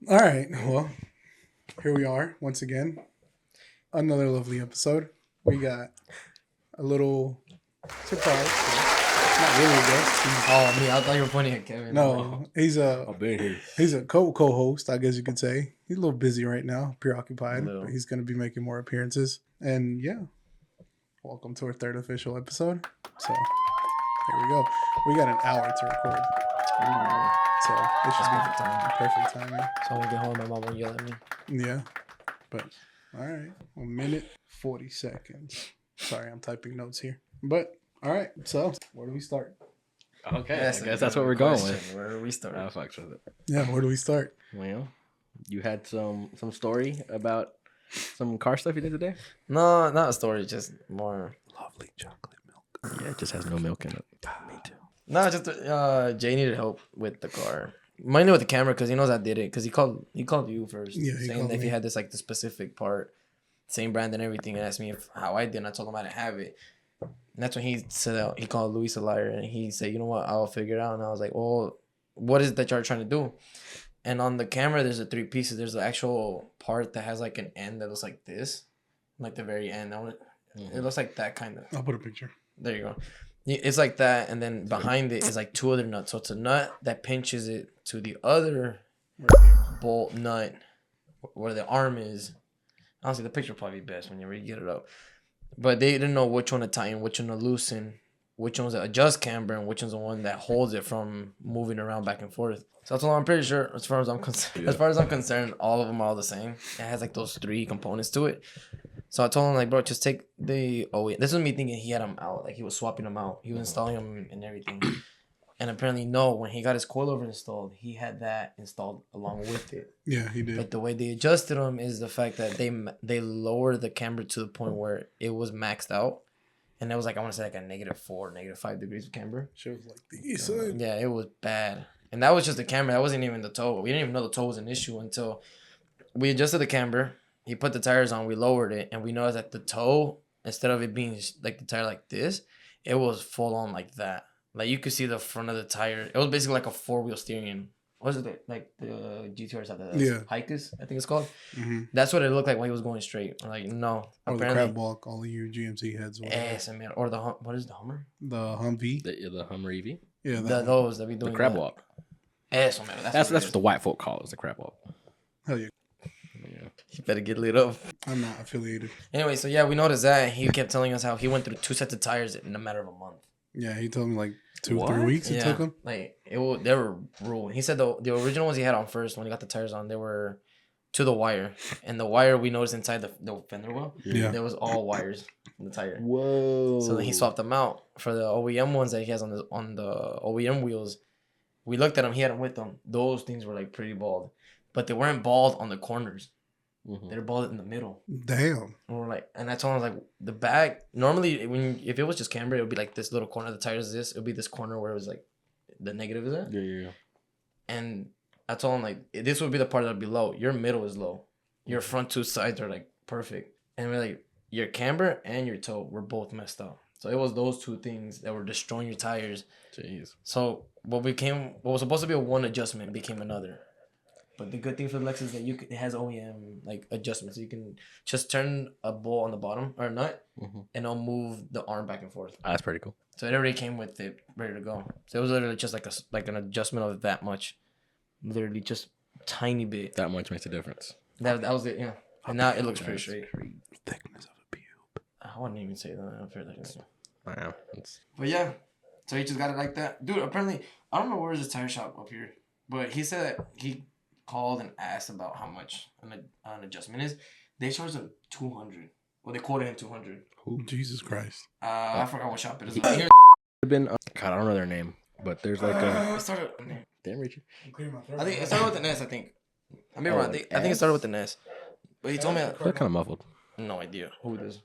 All right. Well, here we are once again. Another lovely episode. We got a little surprise. Not really a guest. Oh, me. I thought you were pointing at Kevin. No, I've been here. he's a co-host, I guess you could say. He's a little busy right now, preoccupied, Little. but he's going to be making more appearances. And yeah, welcome to our third official episode. So here we go. We got an hour to record, so it should be Perfect time. perfect timing. So when I get home, my mom will yell at me. Yeah, but all right, 1 minute 40 seconds. Sorry, I'm typing notes here. But all right, so where do we start? Okay, Yes, I guess that's what we're going with. Where do we start? I fucks with it. Yeah, where do we start? Well, you had some story about some car stuff you did today? No, not a story. Just more. Lovely chocolate milk. Yeah, it just has no milk in it. Me too. No, just Jay needed help with the car. Mainly with the camera because he knows I did it. Because he called you first, Yeah, he saying called that if me. he had this like the specific part, same brand and everything, and asked me how I did. And I told him I didn't have it. And that's when he said he called Luis a liar, and he said, "You know what? I'll figure it out." And I was like, "Well, what is it that you're trying to do?" And on the camera, there's the three pieces. There's the actual part that has like an end that looks like this, like the very end. It looks like that kind of. I'll put a picture. There you go. It's like that, and then behind it is like two other nuts. So it's a nut that pinches it to the other Right here. bolt nut where the arm is. Honestly, the picture will probably be best when you really get it up. But they didn't know which one to tighten, which one to loosen, which one's to adjust camber, and which one's the one that holds it from moving around back and forth. So that's all I'm pretty sure, as far as I'm concerned. Yeah. As far as I'm concerned, all of them are all the same. It has like those three components to it. So I told him like, bro, just take the this was me thinking he had them out, like he was swapping them out. He was installing them and everything. And apparently, no, when he got his coilover installed, he had that installed along with it. Yeah, he did. But the way they adjusted them is the fact that they lowered the camber to the point where it was maxed out, and it was like I want to say like a -4, -5 degrees of camber. She was like, "These son." Yeah, it was bad, and that was just the camber. That wasn't even the toe. We didn't even know the toe was an issue until we adjusted the camber. He put the tires on. We lowered it, and we noticed that the toe, instead of it being like the tire like this, it was full on like that. Like you could see the front of the tire. It was basically like a 4-wheel steering. What is it like the GTRs have that? Yeah. Hikers, I think it's called. Mm-hmm. That's what it looked like when he was going straight. I'm like no, Or the crab walk, all of you GMC heads. Yes, man. Or the what is the Hummer? The Humvee. The Hummer EV? Yeah, that one. Those that be doing The crab that. walk. Eso, man. That's it what is. the white folk call it, the crab walk. Hell yeah. Yeah. You better get lit up. I'm not affiliated. Anyway, so yeah, we noticed that he kept telling us how he went through 2 sets of tires in a matter of a month. Yeah, he told me like 2 or What? 3 weeks it took him. Like they were ruined. He said the original ones he had on first when he got the tires on, they were to the wire, and the wire we noticed inside the fender well, Yeah. there was all wires in the tire. Whoa. So then he swapped them out for the OEM ones that he has on the OEM wheels. We looked at them. He had them with them. Those things were like pretty bald, but they weren't bald on the corners. Mhm. They're bald in the middle. Damn. And we're like, and I told him like the back. Normally, if it was just camber, it would be like this little corner. The tires is this. It would be this corner where it was like the negative is at. Yeah. And I told him like this would be the part that would be low. Your middle is low. Your front two sides are like perfect. And we're like your camber and your toe were both messed up. So it was those two things that were destroying your tires. Jeez. So what was supposed to be a one adjustment became another. But the good thing for the Lex is that it has OEM like adjustments. So you can just turn a bolt on the bottom or a nut, Mhm. and it'll move the arm back and forth. That's pretty cool. So it already came with it ready to go. So it was literally just like an adjustment of that much, literally just tiny bit. That much makes a difference. That was it, yeah. And now it looks pretty straight. Thickness of a pube. I wouldn't even say that. I feel like it's- Wow. That's... But yeah, so he just got it like that, dude. Apparently, I don't know where's his tire shop up here, but he said that he called and asked about how much an adjustment is. They charged him 200. Well, they quoted him 200. Jesus Christ. I forgot what shop it is. been God, I don't know their name, but there's like a It started. damn Richard. I think it started with an S. I think. I mean, Oh, I think it started with an S. But he told me. They're kind of muffled. No idea who it is.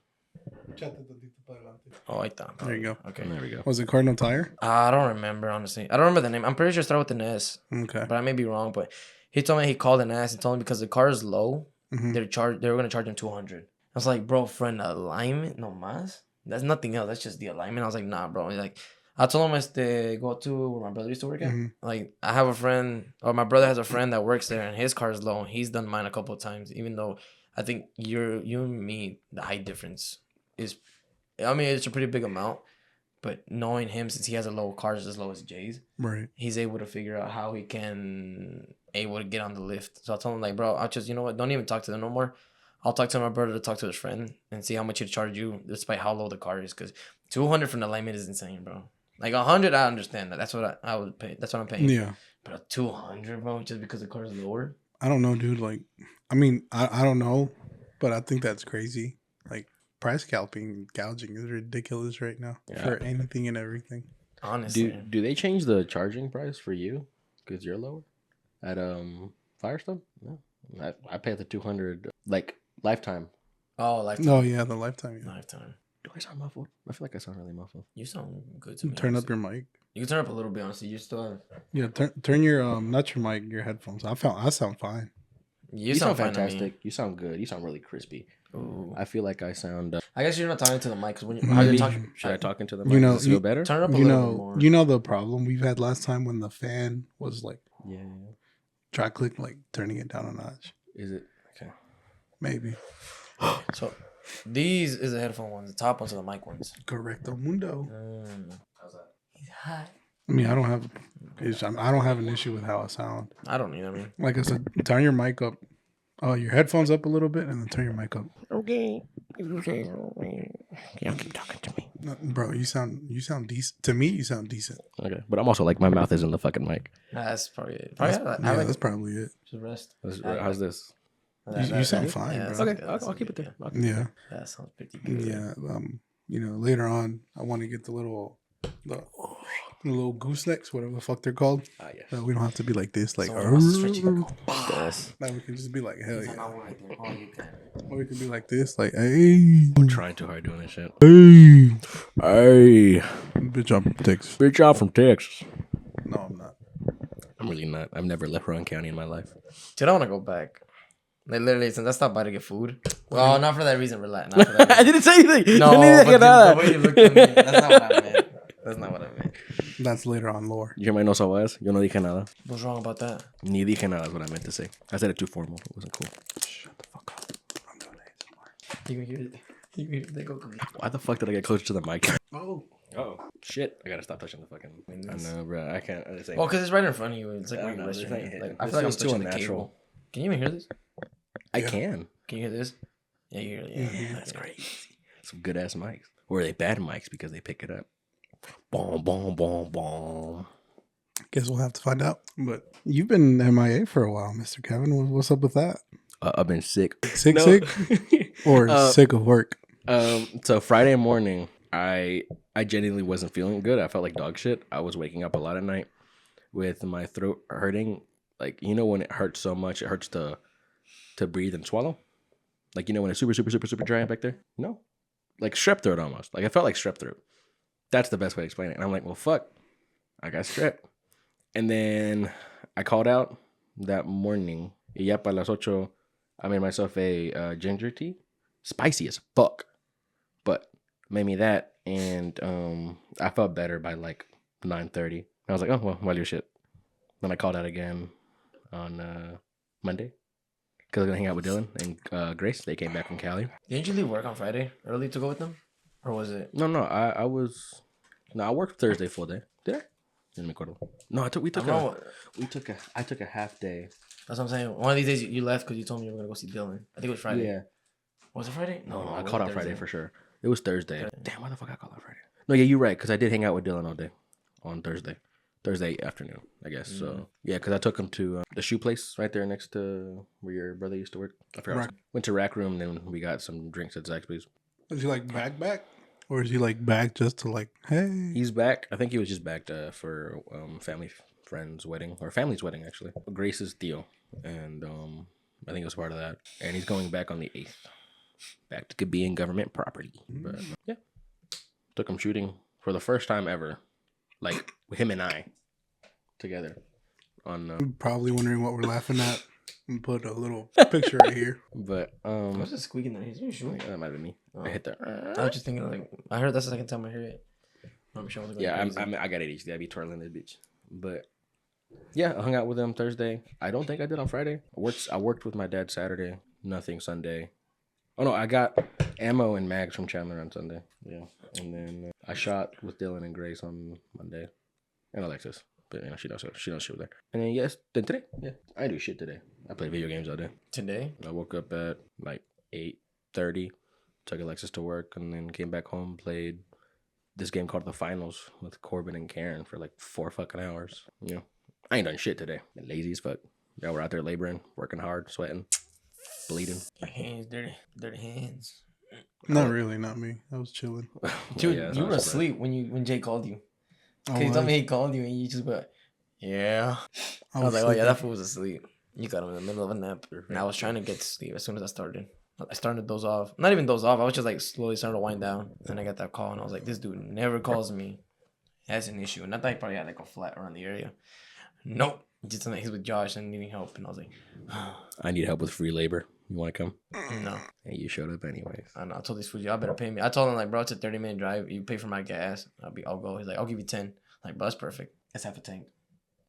Oh, I thought. There you go. Okay. There we go. Was it Cardinal Tire? I don't remember honestly. I don't remember the name. I'm pretty sure it started with an S, Okay. but I may be wrong. But he told me he called and asked and told me because the car is low, Mhm. they were gonna charge him 200. I was like, bro, for an alignment, no mas. That's nothing else. That's just the alignment. I was like, nah, bro. He's like, I told him to go to where my brother used to work at. Mm-hmm. Like, I have a friend, or my brother has a friend that works there, and his car is low. He's done mine a couple of times, even though I think you and me, the height difference is, I mean, it's a pretty big amount. But knowing him, since he has a low car as low as Jay's, Right. he's able to figure out how he can able to get on the lift. So I told him, like, bro, I'll just, you know what, don't even talk to them no more. I'll talk to my brother to talk to his friend and see how much he'd charge you despite how low the car is. Because 200 from the alignment is insane, bro. Like 100, I understand that. That's what I would pay. That's what I'm paying. Yeah. But a 200, bro, just because the car is lower. I don't know, dude. Like, I mean, I don't know, but I think that's crazy. Like, price gouging is ridiculous right now for anything and everything. Honestly. Do they change the charging price for you because you're lower at Firestone? No, I pay the 200 like lifetime. Oh, lifetime. Oh yeah, the lifetime. Yeah. Lifetime. Do I sound muffled? I feel like I sound really muffled. You sound good to me. Turn up honestly. your mic. You can turn up a little bit, honestly. You still have... Yeah, turn your not your mic, your headphones. I sound fine. You sound fine fantastic. You sound good. You sound really crispy. Ooh. I feel like I sound. I guess you're not talking to the mic because when how you're talking, Should I talk into the You mic? know, Does it feel better? turn it up a little bit more. You know the problem we've had last time when the fan was like, Yeah. try click like turning it down a notch. Is it okay? Maybe. So these is the headphone ones. The top ones are the mic ones. Correcto mundo. How's that? He's hot. I mean, I don't have an issue with how I sound. I don't need. I mean, Like I said, turn your mic up. Oh, your headphones up a little bit, and then turn your mic up. Okay. Okay. Y'all keep talking to me. No, bro, you sound decent. To me, you sound decent. Okay, but I'm also like my mouth is in the fucking mic. that's probably it. That's probably it. Just rest. How's this? You sound fine, yeah, bro. Okay, I'll keep it there. Yeah. That sounds pretty good. Yeah. Later on, I want to get the little goosenecks, whatever the fuck they're called. Ah, yeah. We don't have to be like this, like, Someone wants to stretch you, like, Yes. now we can just be like, hell yeah. Oh, you can. Or we can be like this, like, hey, I'm trying too hard doing this shit. hey, Hey, bitch, I'm from Texas. bitch, I'm from Texas. No, I'm not. I'm really not. I've never left Rowan County in my life. Dude, I want to go back. Like literally, since I stopped by to get food. Well, not for that reason. Relax. Not for that reason. I didn't say anything. No, I didn't but the way you looked at me, that's not what I meant. That's not what I meant. That's later on lore. You hear my no sabes? Yo no dije nada. What's wrong about that? Ni dije nada is what I meant to say. I said it too formal. It wasn't cool. Shut the fuck up. I'm doing ASMR. You can hear it. You can hear it. They go come. Why the fuck did I get closer to the mic? Oh. Oh, shit. I gotta stop touching the fucking... I know, bro. I can't... This ain't... Well, because it's right in front of you. It's like I where don't you know, rest this your ain't hand. hitting. Like, I This feel like I'm feels too touching the unnatural. cable. Can you even hear this? I can. Can you hear this? Yeah, you hear it. Yeah, That's crazy. Some good ass mics. Or are they bad mics because they pick it up? Boom, boom, boom, boom. Guess we'll have to find out. But you've been MIA for a while, Mr. Kevin. What's up with that? I've been sick. Sick, No. sick? Or sick of work? So Friday morning, I genuinely wasn't feeling good. I felt like dog shit. I was waking up a lot at night with my throat hurting. Like, you know when it hurts so much, it hurts to breathe and swallow? Like, you know when it's super, super, super, super dry back there? No. Like strep throat almost. Like, I felt like strep throat. That's the best way to explain it. And I'm like, well, fuck. I got strep. And then I called out that morning. Y ya para las 8, I made myself a ginger tea. Spicy as fuck. But made me that. And I felt better by like 9:30. I was like, oh, well, your shit. Then I called out again on Monday. Because I was going to hang out with Dylan and Grace. They came back from Cali. Didn't you leave work on Friday early to go with them? Or was it? No, I was... No, I worked Thursday full day. Did I? Didn't me acuerdo. No, I took a half day. That's what I'm saying. One of these days you left because you told me you were going to go see Dylan. I think it was Friday. Yeah. Was it Friday? No, I it was called out Thursday. Friday for sure. It was Thursday. Damn, why the fuck I called out Friday? No, yeah, you're right. Because I did hang out with Dylan all day on Thursday. Thursday afternoon, I guess. So, yeah, because I took him to the shoe place right there next to where your brother used to work. I forgot. Went to Rack Room, and then we got some drinks at Zaxby's. Is he like back? Or is he like back just to like, hey? He's back. I think he was just back for family friend's wedding, or family's wedding, actually. Grace's Theo. And I think it was part of that. And he's going back on the 8th. Back to being government property. But yeah. Took him shooting for the first time ever. Like, him and I together. On Probably wondering what we're laughing at. And put a little picture right here. But What's it squeaking there? Is you shooting? that might have been me. Oh. I hit that. I was just thinking, like, I heard that's the second time I hear it. Michelle was going Yeah, crazy. I got ADHD. I be twirling this bitch. But yeah, I hung out with them Thursday. I don't think I did on Friday. I worked with my dad Saturday. Nothing Sunday. Oh no, I got ammo and mags from Chandler on Sunday. Yeah, and then I shot with Dylan and Grace on Monday, and Alexis. But you know she knows shit with her. And then then today, yeah, I do shit today. I played video games all day. Today? I woke up at like 8:30, took Alexis to work, and then came back home. Played this game called The Finals with Corbin and Karen for like 4 fucking hours. You know, I ain't done shit today. Been lazy as fuck. Yeah, we're out there laboring, working hard, sweating, bleeding. Your hands, dirty hands. Not really, not me. I was chilling. Dude, Yeah, you were asleep when Jay called you. I Cause he told was. me he called you and you just went, yeah. I was like, oh yeah, that fool was asleep. You got him in the middle of a nap. And I was trying to get to sleep as soon as I started. I started to doze off. Not even doze off. I was just like slowly starting to wind down. Then I got that call and I was like, this dude never calls me. Has an issue. And I thought he probably had like a flat around the area. Nope. Just he's with Josh and needing help. And I was like, I need help with free labor. You want to come? no. And you showed up anyways. I know. I told these fools, y'all better pay me. I told him like, bro, it's a 30-minute drive. You pay for my gas. I'll go. He's like, I'll give you 10. Like, bro, that's perfect. That's half a tank.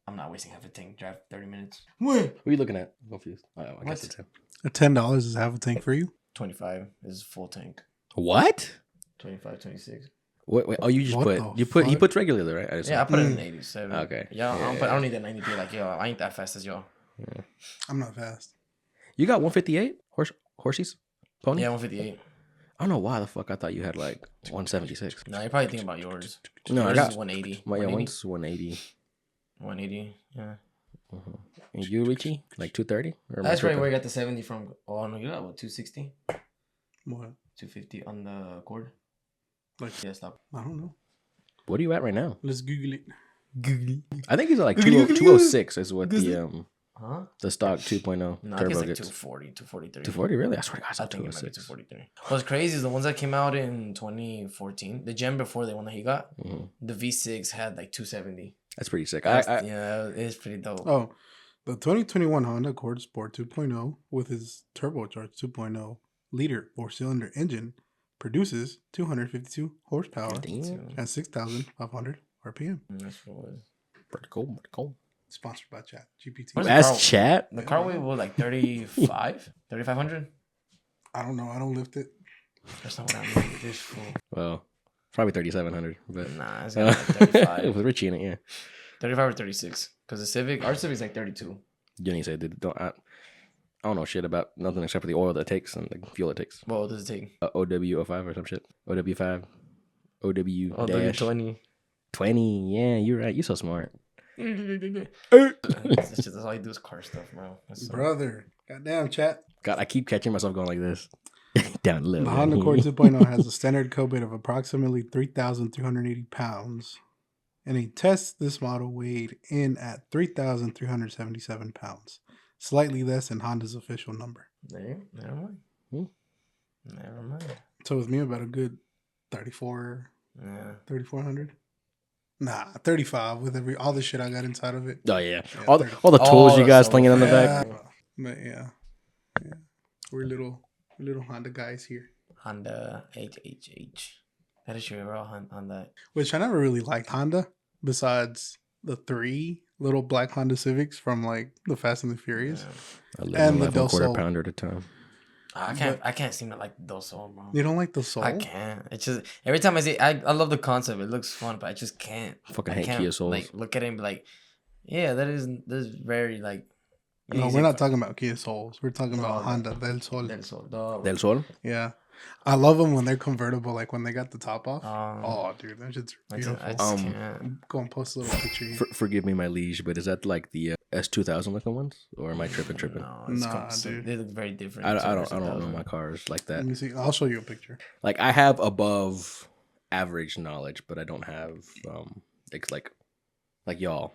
I'm not wasting half a tank. Drive 30 minutes. What? What are you looking at? I'm confused. Oh, I guess it's him. $10 is half a tank for you? 25 is full tank. What? 25, 26. Wait. Oh, you just What put the he fuck? puts regularly, right? Yeah, I put it in 87. Okay. Yeah, I Yeah, don't need that 93. Like, yo, I ain't that fast as y'all. I'm not fast. You got 158 horses, pony. Yeah, 158. I don't know why the fuck I thought you had like 176. No, you're probably thinking about yours. No, I Yours got is 180. my yeah, 180? one's 180. 180. Yeah. And you, Richie, like 230? Or am I That's right tripping? where you got the 70 from. Oh, no, you got what, 260? What? 250 on the cord? Like, Yeah, stop. I don't know. What are you at right now? Let's Google it. I think he's at like 206 is what Huh? the stock 2.0 No, I think turbo it's like gets. 240, 243. 240 really? I swear to God, I it's like think it might be 206. 243. What's crazy is the ones that came out in 2014, the gen before the one that he got, the V6 had like 270. That's pretty sick. Yeah, it's pretty dope. Oh, the 2021 Honda Accord Sport 2.0 with his turbocharged 2.0 liter 4-cylinder engine produces 252 horsepower Damn. at 6,500 RPM. That's what it was. Pretty cool. Sponsored by Chat GPT. Where's As car- chat? The car weight was like 35? 3,500? I don't know. I don't lift it. That's not what I mean. This fool. Well, probably 3,700. But Nah, it's got like 35. with Richie in it, yeah. 35 or 36. Because the Civic, our Civic's like 32. Jenny said, I don't know shit about nothing except for the oil that it takes and the fuel it takes. What does it take? OW05 or some shit. OW5. OW Oh, dash 20. 20. Yeah, you're right. You're so smart. That's all you do is car stuff, bro. Brother. Goddamn, Chat. God, I keep catching myself going like this. Down low. The Honda Accord 2.0 has a standard co-weight of approximately 3,380 pounds. In a test, this model weighed in at 3,377 pounds, slightly less than Honda's official number. Never mind. Never mind. So with me, about a good 34, Yeah. 3,400. Nah, 35 with all the shit I got inside of it. Oh, yeah. Yeah, All the tools you guys slinging on the back. But yeah. We're little Honda guys here. Honda HHH. That is your real Honda. Which I never really liked Honda, besides the 3 little black Honda Civics from like the Fast and the Furious. I live And my the life Del 1/4 Sol. pounder at a time. I can't seem to like those Soul, bro. You don't like the Soul? I can't. It's just every time I see I love the concept. It looks fun, but I just can't. Fucking I hate can't, Kia Souls. Like look at it and be like, yeah, that is very like. No, we're not talking about Kia Souls. We're talking about No, Honda Del Sol. Del Sol. Dog. Del Sol? Yeah. I love them when they're convertible, like when they got the top off. Oh, Dude, that shit's I beautiful. just can't. Go and post a little picture here. Forgive me, my liege, but is that like the S2000 looking ones? Or am I tripping? No, it's Nah, dude. They look very different. I don't know my cars like that. Let me see. I'll show you a picture. Like I have above average knowledge, but I don't have it's like y'all,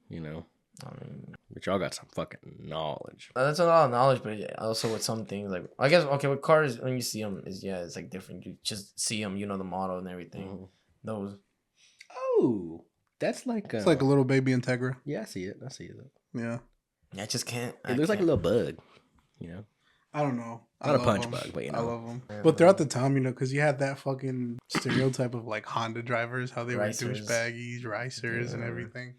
you know. I mean, But y'all got some fucking knowledge. that's a lot of knowledge, but yeah, also with some things like I guess okay with cars when you see them it's like different. You just see them, you know the model and everything. Mhm. Those. Oh, that's like It's like a little baby Integra. yeah, I see it. Yeah. Yeah, I just can't. It looks like a little bug, you know. I don't know. I Not a love punch them. bug, but you I know. love them. Yeah, But throughout the time, because you had that fucking stereotype of like Honda drivers, how they Ricers. were douchebaggies, ricers, and Yeah. everything.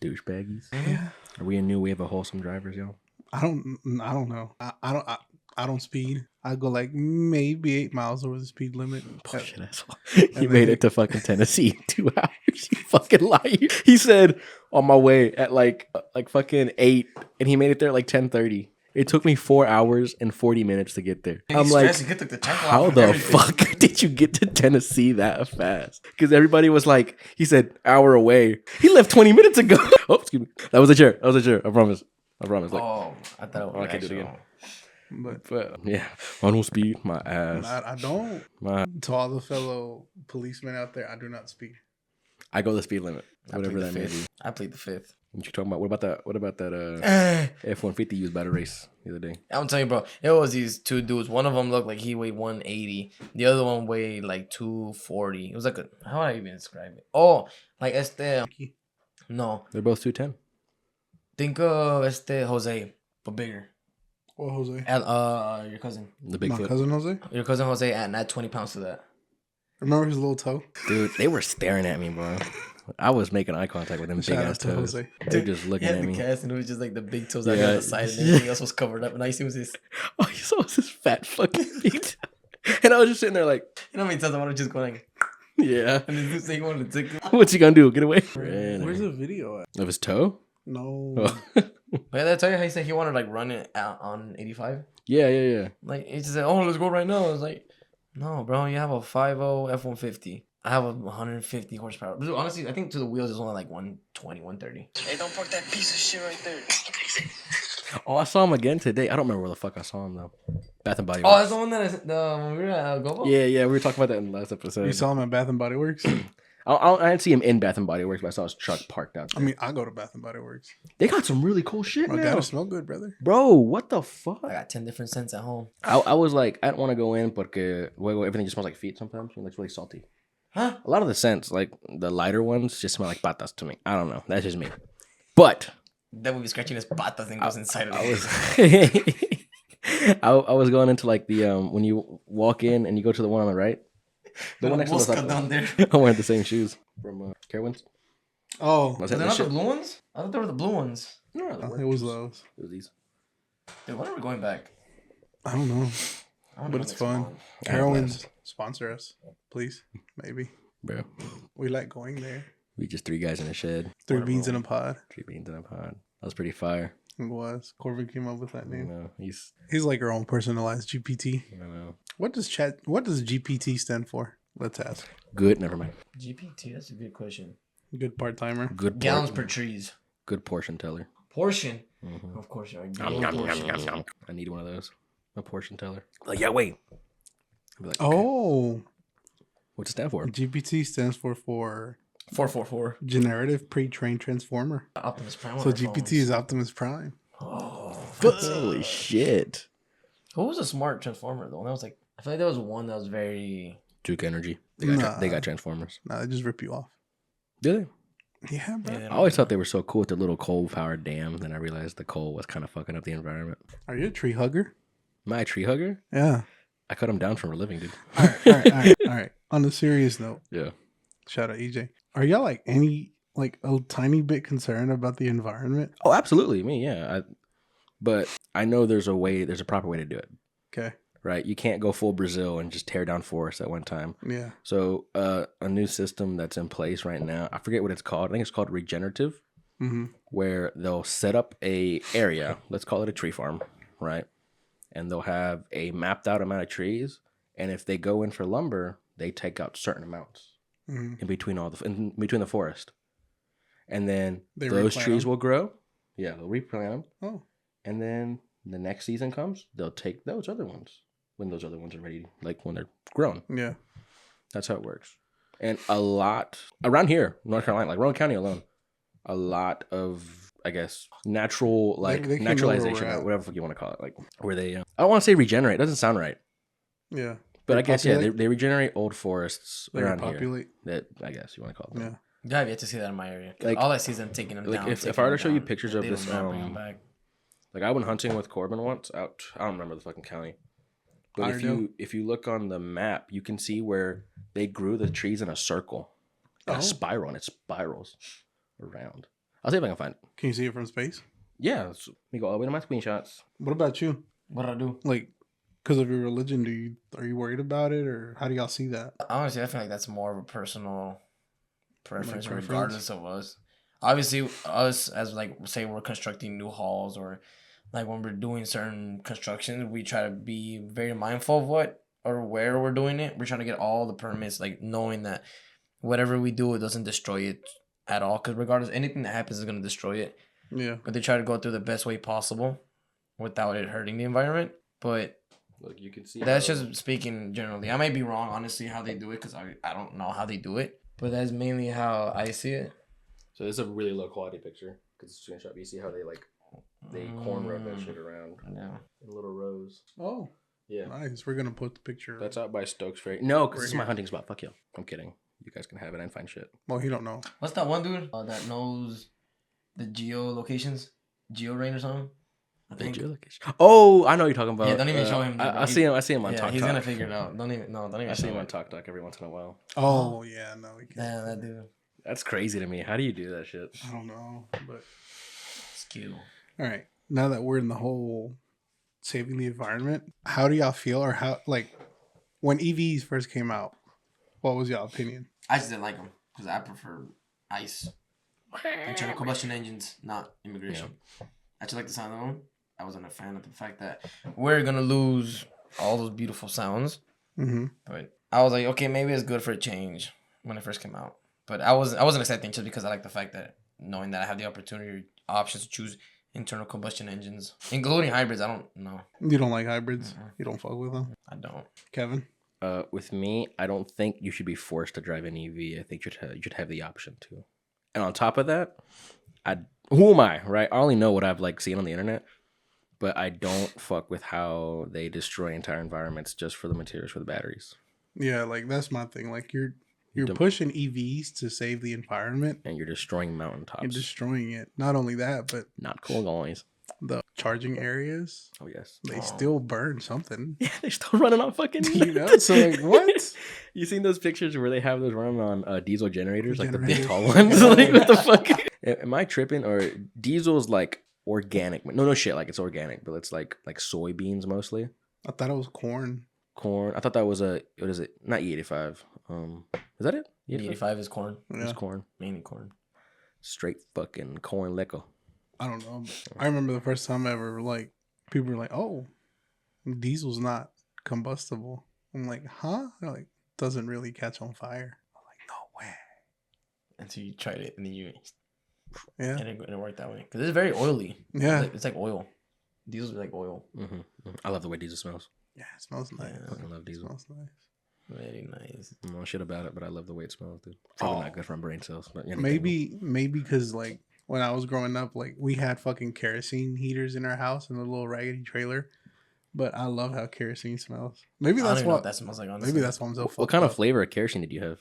Douchebagies. Yeah. Are we a new wave of wholesome drivers, y'all? I don't know. I don't speed. I go like maybe 8 miles over the speed limit. Bullshit asshole. And You made then it to fucking Tennessee in 2 hours. You fucking liar. He said on my way at like fucking 8, and he made it there at like 10:30. It took me 4 hours and 40 minutes to get there. I'm like, he took the tempo how off and the everything. fuck did you get to Tennessee that fast? Because everybody was like, he said hour away. He left 20 minutes ago. Oh, excuse me. That was a chair. I promise. Like, Oh, I thought it was I can't do it actual. again. but But yeah, I don't speed my ass. I don't. My, To all the fellow policemen out there, I do not speed. I go the speed limit, I whatever plead that the may fifth. be. I plead the fifth. What you talking about? What about that F-150 used by the race the other day? I'm telling you, bro. It was these two dudes. One of them looked like he weighed 180. The other one weighed like 240. It was like how would I even describe it? Oh, like no. They're both 210. Think of Jose, but bigger. Well, Jose, Your cousin. The my Bigfoot. cousin Jose. Your cousin Jose, and add 20 pounds to that. Remember his little toe? Dude, they were staring at me, bro. I was making eye contact with them big Shout out ass to toes. Jose. They're just looking He at had the me. cast, and it was just like the big toes out Yeah. on the side, and everything else was covered up. And all you see was this. All you saw was this fat fucking big toe. And I was just sitting there like, You know how many times I want to just go like, yeah. and this dude saying he wanted to take it. What's he gonna do? Get away? Where's the video at? Of his toe? No. Oh. Wait, did I tell you how he said he wanted to like run it out on 85? Yeah. Like he just said, "Oh, let's go right now." I was like, "No, bro, you have a 50 F-150. I have a 150 horsepower. But honestly, I think to the wheels is only like 120, 130. Hey, don't park that piece of shit right there. Oh, I saw him again today. I don't remember where the fuck I saw him though. Bath and Body Oh, Works. that's the one that when we were at Gobo? Yeah. We were talking about that in the last episode. You saw him at Bath and Body Works? I didn't see him in Bath and Body Works, but I saw his truck parked out I there. mean, I go to Bath and Body Works. They got some really cool shit I now. gotta smell good, brother. Bro, what the fuck? I got 10 different scents at home. I was like, I don't want to go in because everything just smells like feet sometimes. It looks really salty. Huh? A lot of the scents, like the lighter ones, just smell like patas to me. I don't know. That's just me. But That would be scratching his patas and goes inside of I it. was I was going into like the when you walk in and you go to the one on the right. The one next to the down there. I'm wearing the same shoes from Carowinds. Oh, Was They're that not the shit? blue ones? I thought they were the blue ones. No, it was those. It was these. Dude, when are we going back? I don't know. I wanna But go it's next fun. month. Carowinds, sponsor us, please. Maybe. Bro, We like going there. we just 3 guys in a shed, 3 beans in a pod. 3 beans in a pod. That was pretty fire. It was. Corbin came up with that You name. know, he's He's like our own personalized GPT. I don't know. What does GPT stand for? Let's ask. Good. Never mind. GPT, that's a good question. Good part timer. Good Gallons per trees. Good portion teller. Portion. Mhm. Of course, you're Nom, nom, nom, nom, nom. I need one of those. A portion teller. Like, yeah, wait. I'd be like, okay, Oh, what's it stand for? GPT stands for 444. Generative Pre-trained Transformer. Optimus Prime. So GPT is Optimus Prime. Oh. Holy shit. Who was a smart transformer though? That was like I feel like there was one that was very. Duke Energy. They got, they Nah. got Transformers. Nah, they just rip you off. Do they? Yeah, bro. Yeah, I always thought they were so cool with the little coal-powered dam. Then I realized the coal was kind of fucking up the environment. Are you a tree hugger? My tree hugger? Yeah. I cut them down for a living, dude. All right. On a serious note, Yeah. shout out EJ. Are y'all like a tiny bit concerned about the environment? Oh, absolutely. Me, yeah. But I know there's a proper way to do it, Okay. right? You can't go full Brazil and just tear down forests at one time. Yeah. So a new system that's in place right now, I forget what it's called. I think it's called regenerative, Mm-hmm. where they'll set up a area, let's call it a tree farm, right? And they'll have a mapped out amount of trees. And if they go in for lumber, they take out certain amounts Mm-hmm. in between the forest. And then They those replant trees them? will grow. Yeah, they'll replant them. Oh. And then the next season comes, they'll take those other ones when those other ones are ready, like when they're grown. Yeah. That's how it works. And a lot around here, North Carolina, like Rowan County alone, a lot of, I guess, natural, like they can know where naturalization we're or at. whatever you want to call it, like where they, I don't want to say regenerate. It doesn't sound right. Yeah. But They I guess, yeah, populate? they regenerate old forests They around here. repopulate. That, I guess you want to call them. Yeah. Yeah, I've yet to see that in my area. Like- All I see is them taking them like down. if taking I were them to show you down. pictures They of do this, not bring them back. Like I went hunting with Corbin once out. I don't remember the fucking county. But Iredale? if you look on the map, you can see where they grew the trees in a circle, in Oh. a spiral, and it spirals around. I'll see if I can find it. Can you see it from space? Yeah, let me go all the way to my screenshots. What about you? What did I do? Like, because of your religion, are you worried about it, or how do y'all see that? Honestly, I feel like that's more of a personal preference, preference? regardless of us. Obviously, us as like say we're constructing new halls or like when we're doing certain constructions, we try to be very mindful of what or where we're doing it. We're trying to get all the permits, like knowing that whatever we do, it doesn't destroy it at all. Because regardless, anything that happens is gonna destroy it. Yeah. But they try to go through the best way possible without it hurting the environment. But Look, you can see. that's just speaking generally. I might be wrong, honestly, how they do it because I don't know how they do it. But that's mainly how I see it. So this is a really low quality picture because it's a screenshot. But you see how they cornrowed that shit around Yeah. in little rows. Oh, Yeah, nice. We're gonna put the picture. that's out by Stokes Ferry. No, because Right this is my here. hunting spot. Fuck you. I'm kidding. You guys can have it and find shit. Well, he don't know. What's that one dude that knows the geolocations? GeoRain or something? I think. Geolocation. Oh, I know what you're talking about. Yeah, don't even show him. I see him. I see him on Yeah, Talk he's Talk. gonna figure it out. Don't even I show see him him. on Talk Talk every once in a while. Oh, yeah, no, we can't. Damn, that dude. That's crazy to me. How do you do that shit? I don't know, but Skill. all right. Now that we're in the whole saving the environment, how do y'all feel, or how like when EVs first came out? What was y'all opinion? I just didn't like them because I prefer ICE. Internal combustion engines, not immigration. I just like the sound of them. I wasn't a fan of the fact that we're gonna lose all those beautiful sounds. Mm-hmm. But I was like, okay, maybe it's good for a change when it first came out. But I wasn't accepting just because I like the fact that knowing that I have the opportunity options to choose internal combustion engines, including hybrids. I don't know. You don't like hybrids? You don't fuck with them, I don't. Kevin? With me, I don't think you should be forced to drive an EV. I think you should have the option to. And on top of that, who am I, right? I only know what I've like seen on the internet, but I don't fuck with how they destroy entire environments just for the materials for the batteries. Yeah, like that's my thing. Like you're Dem- pushing EVs to save the environment. And you're destroying mountaintops. You're destroying it. Not only that, but Not cool, guys. the charging areas, Oh yes. they still burn something. Yeah, they're still running on fucking. You know, so like what? You seen those pictures where they have those running on diesel generators, like the big Generators. tall ones? Like what the fuck? Am I tripping? Or diesel's like organic? No shit. Like it's organic, but it's like soybeans mostly. I thought it was corn. Corn. I thought that was what is it? Not E85. Is that it? E85 is corn. Yeah. It's corn. Mainly corn. Straight fucking corn liquor. I don't know. But I remember the first time ever, like, people were like, oh, diesel's not combustible. I'm like, huh? They're like, doesn't really catch on fire. I'm like, no way. Until you tried it and then you Yeah. and it worked that way because it's very oily. Yeah. It's like oil. Diesel's like oil. I love the way diesel smells. Yeah, it smells nice. Yeah. I fucking love It diesel. smells nice. Very nice. I don't know shit about it, but I love the way it smells, dude. Probably Oh. not good for my brain cells. But anything. Maybe because, like, when I was growing up, like, we had fucking kerosene heaters in our house in a little raggedy trailer. But I love how kerosene smells. Maybe I don't that's even know what what that smells like, honestly. maybe that's why I'm so What fucked kind of up. flavor of kerosene did you have?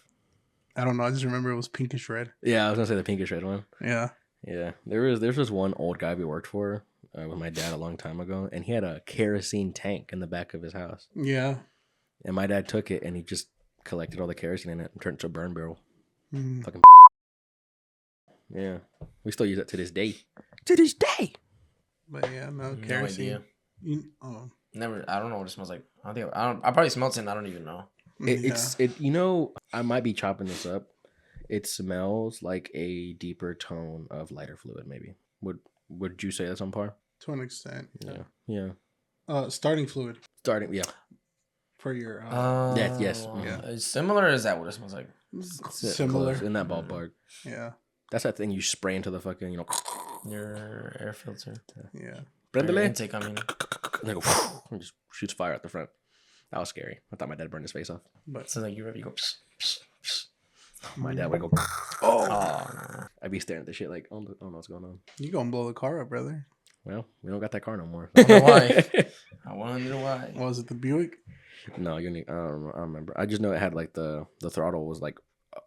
I don't know. I just remember it was pinkish red. Yeah, I was gonna say the pinkish red one. Yeah. Yeah, there's this one old guy we worked for with my dad a long time ago, and he had a kerosene tank in the back of his house. Yeah. And my dad took it and he just collected all the kerosene in it and turned it to a burn barrel. Mm. Fucking. Yeah, we still use it to this day. To this day. But yeah, no, No kerosene. idea. Oh. Never. I don't know what it smells like. I probably smelled it and I don't even know. It. You know, I might be chopping this up. It smells like a deeper tone of lighter fluid. Maybe would you say that's on par? To an extent. Yeah. Starting fluid Starting. Yeah. for your yes. Yeah. It's similar. Or is that what it smells like? similar. Close, in that ballpark. Yeah. That's that thing you spray into the fucking Your air filter. Yeah. Your Prendele. intake. I mean, And they go, and just shoots fire at the front. That was scary. I thought my dad burned his face off. But so like you go. Psh, psh, psh. My dad would go, Oh, no. I'd be staring at the shit like, oh, I don't know what's going on. you gonna blow the car up, brother. Well, we don't got that car no more. I wonder why. I wonder why. Was it the Buick? No, I don't remember. I just know it had like the throttle was like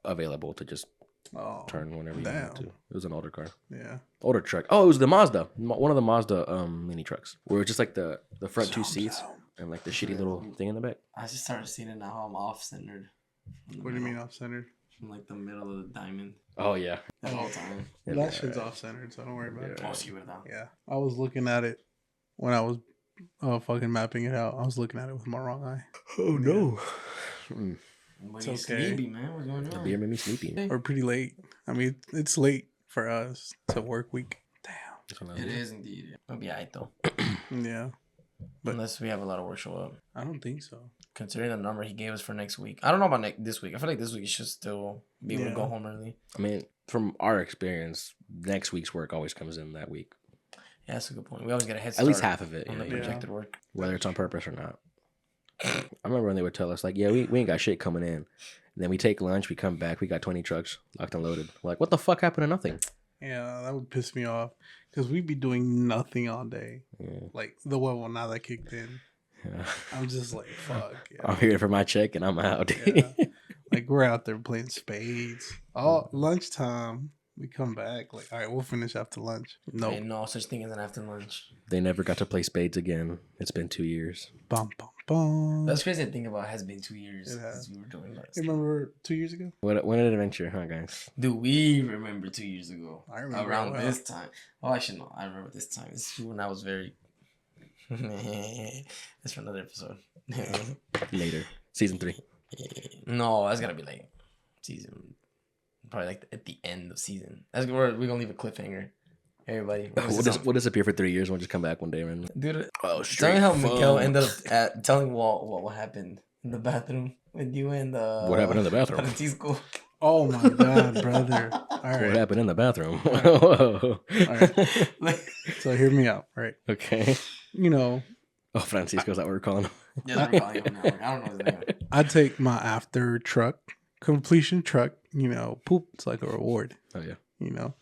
available to just Oh, turn whenever you damn. want to. It was an older car. Yeah. Older truck. Oh, it was the Mazda. One of the Mazda mini trucks. Where it's just like the front two seats and like the shitty little thing in the back. I just started seeing it now. How I'm off centered. What do you mean off centered? From like the middle of the diamond. Oh yeah. The whole time. That shit's off centered, so don't worry about it. Oh, sí, verdad. Yeah. I was looking at it when I was fucking mapping it out. I was looking at it with my wrong eye. Oh no. But It's you're okay. sleepy, man. What's going The on? beer made me sleepy. We're pretty late. I mean, it's late for us. It's a work week. Damn. It is indeed. It'll be alright though. Yeah. But- Unless we have a lot of work show up. I don't think so. Considering the number he gave us for next week. I don't know about this week. I feel like this week you should still be able to Yeah. go home early. I mean, from our experience, next week's work always comes in that week. Yeah, that's a good point. We always get a head At start least half of it. on the Yeah, projected work. whether it's on purpose or not. I remember when they would tell us, like, yeah, we ain't got shit coming in. And then we take lunch, we come back, we got 20 trucks locked and loaded. We're like, what the fuck happened to nothing? Yeah, that would piss me off because we'd be doing nothing all day. Yeah. Like the level now that kicked in. Yeah. I'm just like, fuck. I'm Yeah. here for my check and I'm out. Yeah. Like we're out there playing spades. Oh, lunchtime. We come back. Like, all right, we'll finish after lunch. No. Ain't no such thing as an after lunch. They never got to play spades again. It's been 2 years. Bum bum bum. That's crazy to think about. It has been 2 years It has. since we were doing that. You remember 2 years ago? What an adventure, huh, guys? Do we remember 2 years ago? I remember around it well. this time. Oh, actually no. I remember this time. This is when I was very. That's for another episode. Later. Season 3. No, that's gotta be like season. Probably like at the end of season. That's we're gonna leave a cliffhanger. Everybody, We'll disappear for 3 years and we'll just come back one day, man. dude. Oh, Tell me how Miguel ended up telling Walt what happened in the bathroom with you and the. What happened in the bathroom? Francisco. Oh my god, brother. All What right. happened in the bathroom? All right. So hear me out, right? Okay. You know, Oh, Francisco's that what we're calling him. Yeah, we're calling him now. I don't know his name. I take my after truck, completion truck, you know, poop. It's like a reward, Oh, yeah. you know.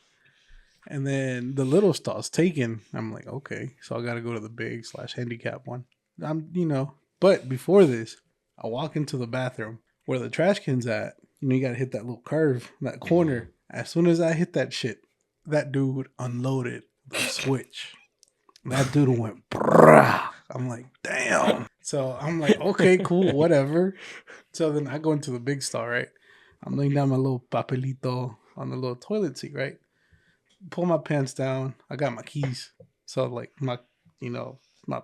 And then the little stall's taken. I'm like, okay, so I got to go to the big / handicap one. But before this, I walk into the bathroom where the trash can's at. You know, you got to hit that little curve, that corner. As soon as I hit that shit, that dude unloaded the switch. That dude went, brah. I'm like, damn. So I'm like, okay, cool, whatever. So then I go into the big stall, right? I'm laying down my little papelito on the little toilet seat, right? Pull my pants down. I got my keys. So like my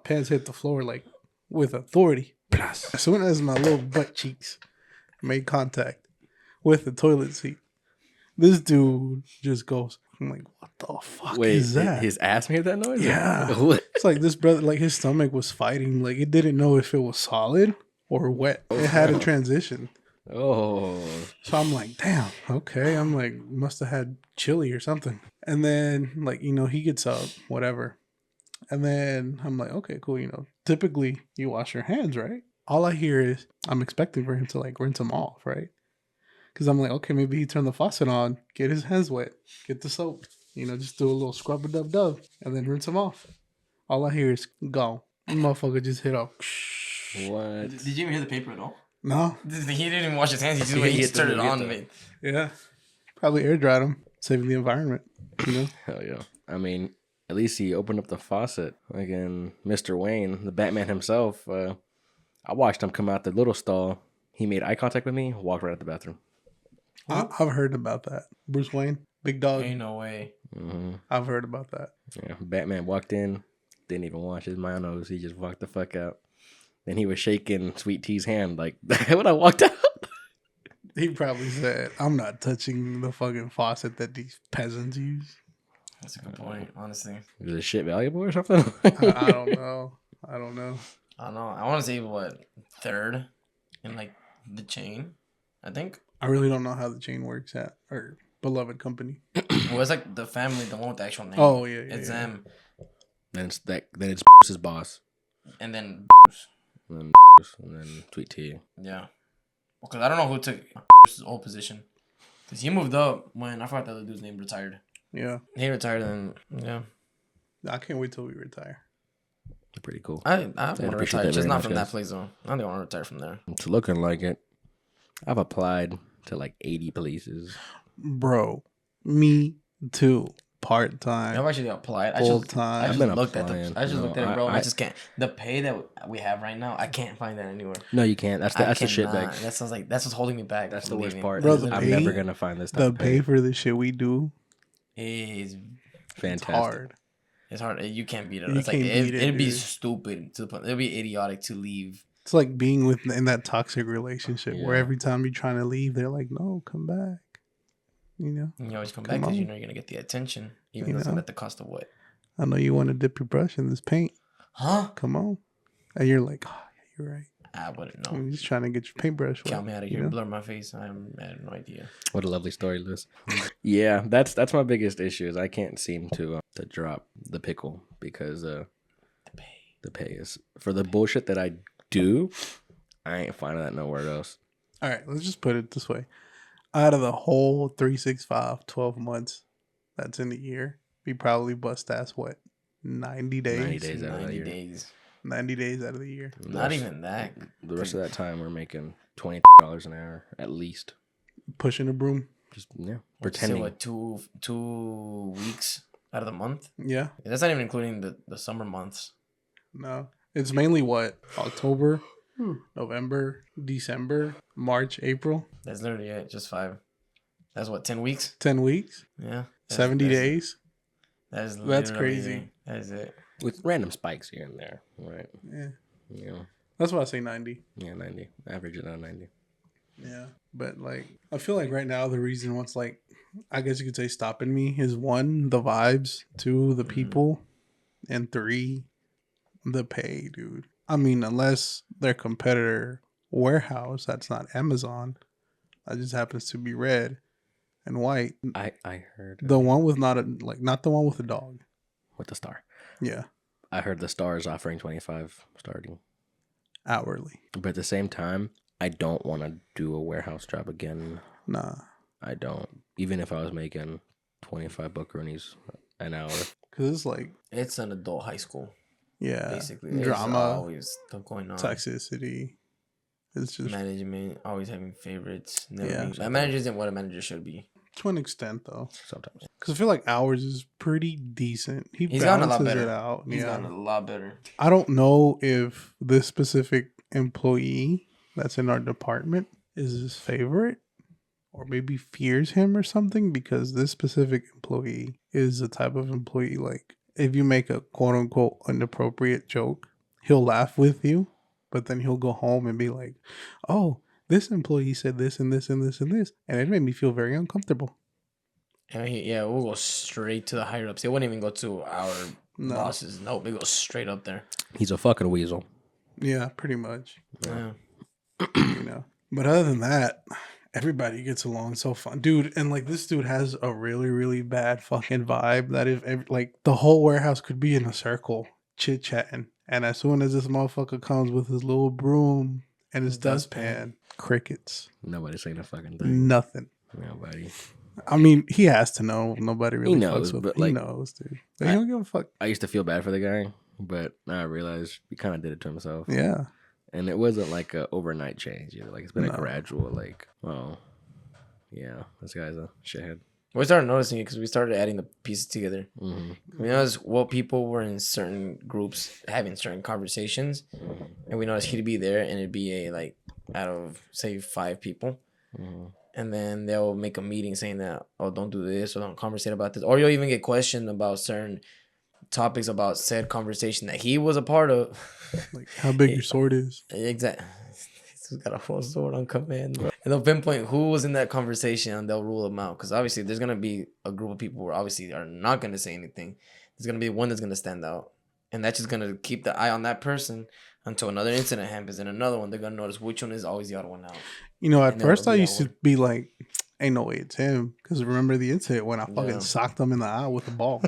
pants hit the floor like with authority. As soon as my little butt cheeks made contact with the toilet seat, this dude just goes, I'm like, what the fuck Wait, is that? his ass made that noise? Yeah. What? It's like this brother, like his stomach was fighting. Like it didn't know if it was solid or wet. It had a transition. Oh. So I'm like, damn, okay. I'm like, must have had chili or something. And then, like, he gets up, whatever. And then I'm like, okay, cool. Typically you wash your hands, right? All I hear is, I'm expecting for him to like rinse them off, right? Because I'm like, okay, maybe he turned the faucet on, get his hands wet, get the soap, just do a little scrub-a-dub-dub, and then rinse them off. All I hear is, go. Motherfucker just hit off. What? Did you even hear the paper at all? No. He didn't even wash his hands. He He just hit turned the- it he hit on. the- Man. Yeah. Probably air dried them, saving the environment, Hell yeah. I mean, at least he opened up the faucet. Again, Mr. Wayne, the Batman himself, I watched him come out the little stall. He made eye contact with me, walked right out the bathroom. I've heard about that. Bruce Wayne, big dog. Ain't no way. Mm-hmm. I've heard about that. Yeah, Batman walked in, didn't even wash his manos. He just walked the fuck out. Then he was shaking Sweet Tea's hand like when I walked out. He probably said, I'm not touching the fucking faucet that these peasants use. That's a good point, honestly. Was this shit valuable or something? I don't know. I don't know. I don't know. I want to say, what, third in, like, the chain, I think. I really don't know how the chain works at our beloved company. Well, it's like the family, the one with the actual name. Oh, yeah. It's yeah. them. Then it's his boss. And then, And then Sweet Tea. yeah. Because I don't know who took his old position. Because he moved up when, I forgot the other dude's name, retired. Yeah. He retired and, yeah. I can't wait till we retire. Pretty cool. I want to appreciate retire, that just very not much, from guys. that place, though. I don't want to retire from there. It's looking like it. I've applied to like 80 places. Bro, me too. Part I've time, actually applied. full I time. I've just been looked at applying. I just No, looked at it, bro. I I just can't. The pay that we have right now, I can't find that anywhere. no, you can't. That's the shit bag. That sounds like that's what's holding me back. That's the from worst leaving. part. Bro, That's the I'm pay- never gonna find this type The of pay pay. for the shit we do, is it's Fantastic. hard. it's hard. You can't beat it. You It's like can't beat it, it'd be dude. stupid to the point. It'd be idiotic to leave. It's like being in that toxic relationship where Yeah. every time you're trying to leave, they're like, "No, come back." You know, And you always come Come back because you on. know you're gonna get the attention, even You though it's know? not at the cost of what? I know you want to dip your brush in this paint. Huh? Come on, and you're like, "Oh, yeah, you're right." I wouldn't know. I'm just trying to get your paintbrush wet. Count me out of you here. know? Blur my face. I have no idea. What a lovely story, Liz. Yeah, that's my biggest issue is I can't seem to drop the pickle because The pay. the pay is for the bullshit that I do. I ain't finding that nowhere else. All right, let's just put it this way. Out of the whole 365, 12 months that's in the year, we probably bust ass what? 90 days? 90 days out of the 90 year. days. 90 days out of the year. Not even that. The rest of that time, we're making $20 an hour at least. Pushing a broom. Just yeah, Pretending. pretending. What, 2 weeks out of the month? Yeah. That's not even including the summer months. No. It's mainly what? October, November, December, March, April. That's literally it. Just 5. That's what, 10 weeks? 10 weeks, Yeah. 70 days. That's That's literally crazy. it. That is it. With random spikes here and there, right? Yeah. Yeah, That's why I say 90. yeah, 90. Average it on 90. Yeah. But like, I feel like right now the reason what's like, I guess you could say stopping me is 1, the vibes, 2, the people, and 3, the pay, dude. I mean, unless their competitor warehouse that's not Amazon, that just happens to be red and white. I heard The one with not the one with a dog. with the star. Yeah. I heard the star is offering 25 starting, Hourly. but at the same time, I don't want to do a warehouse job again. Nah. I don't. Even if I was making 25 buckaroonies an hour. Cause it's like, It's an adult high school, yeah, basically. There's drama, always stuff going on. toxicity. It's just Management, always having favorites. Never Yeah. being, a manager isn't what a manager should be. to an extent though. Sometimes. Cause I feel like ours is pretty decent. He's gotten a lot balances better. it out. He's Yeah. gotten a lot better. I don't know if this specific employee that's in our department is his favorite or maybe fears him or something, because this specific employee is the type of employee like if you make a quote unquote inappropriate joke, he'll laugh with you, but then he'll go home and be like, "Oh, this employee said this and this and this and this, and it made me feel very uncomfortable." And we'll go straight to the higher ups. It wouldn't even go to our No. bosses. No, they go straight up there. He's a fucking weasel. Yeah, pretty much. Yeah. You know. But other than that, everybody gets along so fun, dude. And like this dude has a really, really bad fucking vibe. That if like the whole warehouse could be in a circle chit chatting, and as soon as this motherfucker comes with his little broom and his dustpan, crickets, Nobody's saying a fucking thing. nothing. Nobody. I mean, he has to know. Nobody really knows, fucks with but, him. like, He knows, dude. But he don't give a fuck. I used to feel bad for the guy, but now I realized he kind of did it to himself. Yeah. And it wasn't like a overnight change either. Like it's been No. a gradual, like, oh, yeah, this guy's a shithead. We started noticing it because we started adding the pieces together. Mm-hmm. We noticed what people were in certain groups having certain conversations, and we noticed he'd be there, and it'd be a like out of say 5 people, and then they'll make a meeting saying that, oh, don't do this or don't conversate about this, or you'll even get questioned about certain topics about said conversation that he was a part of. Like how big your sword is. Exactly. He's got a whole sword on command, bro. And they'll pinpoint who was in that conversation and they'll rule them out. Because obviously there's going to be a group of people who obviously are not going to say anything. There's going to be one that's going to stand out. And that's just going to keep the eye on that person until another incident happens. And another one, they're going to notice which one is always the odd one out. You know, at And then first it'll I be used that to be like, ain't no way it's him. Because remember the incident when I fucking Yeah. socked him in the eye with a ball.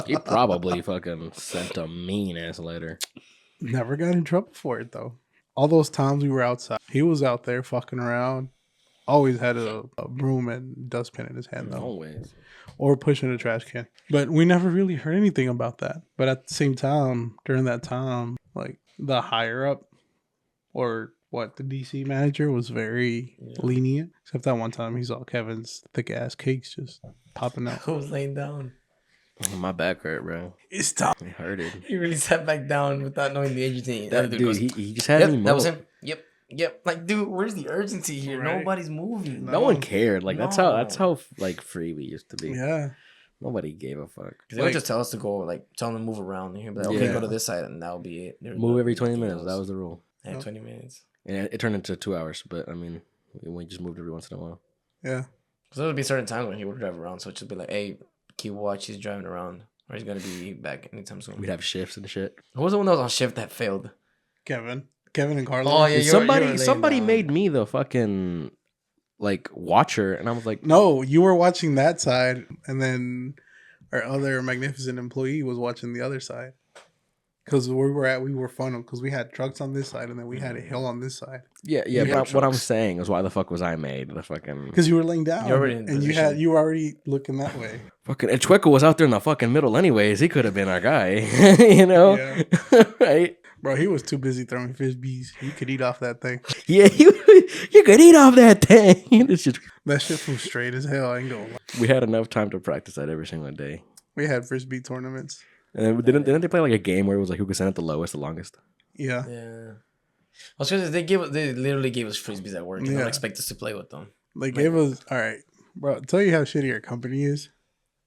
He probably fucking sent a mean ass letter. Never got in trouble for it, though. All those times we were outside, he was out there fucking around. Always had a broom and dustpan in his hand, though. Always. Or pushing a trash can. But we never really heard anything about that. But at the same time, during that time, like the higher up or what the DC manager was very lenient. Except that one time he saw Kevin's thick ass cakes just popping out. Who was laying down? My back hurt, bro. It's time. It hurted. He really sat back down without knowing the urgency. That dude, goes, he just had yep, me that was moped. him. Yep. Like, dude, where's the urgency here? Right. Nobody's moving. No one cared. Like that's how No. like free we used to be. Yeah. Nobody gave a fuck. Because they would just tell us to go, like, tell them to move around. And he'd be like, okay, Yeah. go to this side, and that'll be it. There's Move every nothing 20 minutes. else. That was the rule. Yeah, 20 minutes. And it turned into 2 hours. But I mean, we just moved every once in a while. Yeah. Because there would be certain times when he would drive around. So it'd just be like, hey, keep watch. He's driving around. Or he's going to be back anytime soon. We'd have shifts and shit. Who was the one that was on shift that failed? Kevin and Carlos. Oh, yeah. Somebody made me the fucking like watcher, and I was like, No, you were watching that side, and then our other magnificent employee was watching the other side. Because where we were funneled because we had trucks on this side, and then we had a hill on this side. yeah. Yeah, But what I'm trucks. saying is, why the fuck was I made the fucking Because you were laying down, You're already in and position. you were already looking that way. fucking? And Chueco was out there in the fucking middle, anyways. He could have been our guy, you know, Yeah. right? Bro, he was too busy throwing frisbees. He could eat off that thing. Yeah, you could eat off that thing. It's just, That shit flew straight as hell. I ain't gonna lie. we had enough time to practice that every single day. We had frisbee tournaments. And then didn't they play like a game where it was like who could send it the lowest, the longest? Yeah. Yeah. Well, because they literally gave us frisbees at work and Yeah. don't expect us to play with them. They gave us, all right, bro, I'll tell you how shitty our company is.